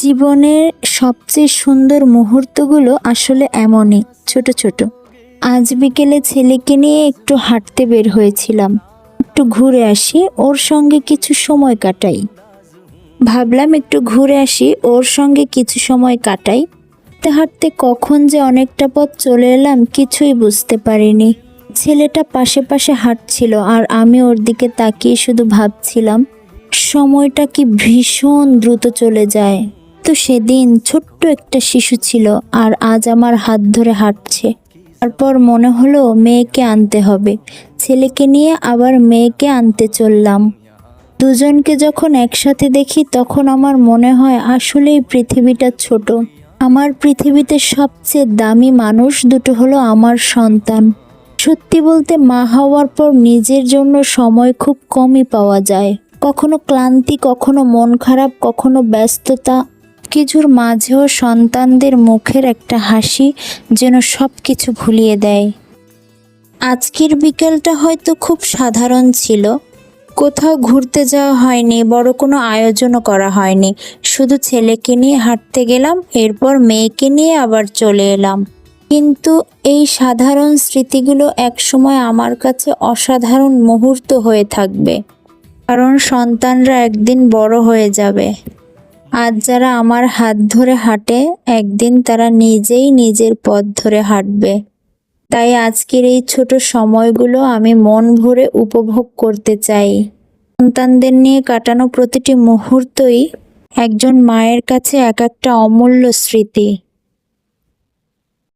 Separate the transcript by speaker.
Speaker 1: জীবনের সবচেয়ে সুন্দর মুহূর্তগুলো আসলে এমনই ছোট ছোট। আজ বিকেলে ছেলেকে নিয়ে একটু হাঁটতে বের হয়েছিলাম, একটু ঘুরে আসি, ওর সঙ্গে কিছু সময় কাটাই। ভাবলাম একটু ঘুরে আসি, ওর সঙ্গে কিছু সময় কাটাই। হাঁটতে হাঁটতে কখন যে অনেকটা পথ চলে এলাম কিছুই বুঝতে পারিনি। ছেলেটা পাশে পাশে হাঁটছিল আর আমি ওর দিকে তাকিয়ে শুধু ভাবছিলাম সময়টা কি ভীষণ দ্রুত চলে যায়। তো সেদিন ছোট্ট একটা শিশু ছিল আর আজ আমার হাত ধরে হাঁটছে। তারপর মনে হলো মেয়েকে আনতে হবে। ছেলেকে নিয়ে আবার মেয়েকে আনতে চললাম। দুজনকে যখন একসাথে দেখি তখন আমার মনে হয় আসলেই পৃথিবীটা ছোট। আমার পৃথিবীতে সবচেয়ে দামি মানুষ দুটো হলো আমার সন্তান। সত্যি বলতে মা হওয়ার পর নিজের জন্য সময় খুব কমই পাওয়া যায়। কখনো ক্লান্তি, কখনো মন খারাপ, কখনো ব্যস্ততা, কিছুর মাঝেও সন্তানদের মুখের একটা হাসি যেন সব কিছু ভুলিয়ে দেয়। আজকের বিকেলটা হয়তো খুব সাধারণ ছিল। কোথাও ঘুরতে যাওয়া হয়নি, বড় কোনো আয়োজনও করা হয়নি। শুধু ছেলেকে নিয়ে হাঁটতে গেলাম, এরপর মেয়েকে নিয়ে আবার চলে এলাম। কিন্তু এই সাধারণ স্মৃতিগুলো একসময় আমার কাছে অসাধারণ মুহূর্ত হয়ে থাকবে, কারণ সন্তানরা একদিন বড় হয়ে যাবে। আজ যারা আমার হাত ধরে হাঁটে, একদিন তারা নিজেই নিজের পথ ধরে হাঁটবে। তাই আজকের এই ছোট সময়গুলো আমি মন ভরে উপভোগ করতে চাই। সন্তানদের নিয়ে কাটানো প্রতিটি মুহূর্তই একজন মায়ের কাছে এক একটা অমূল্য স্মৃতি।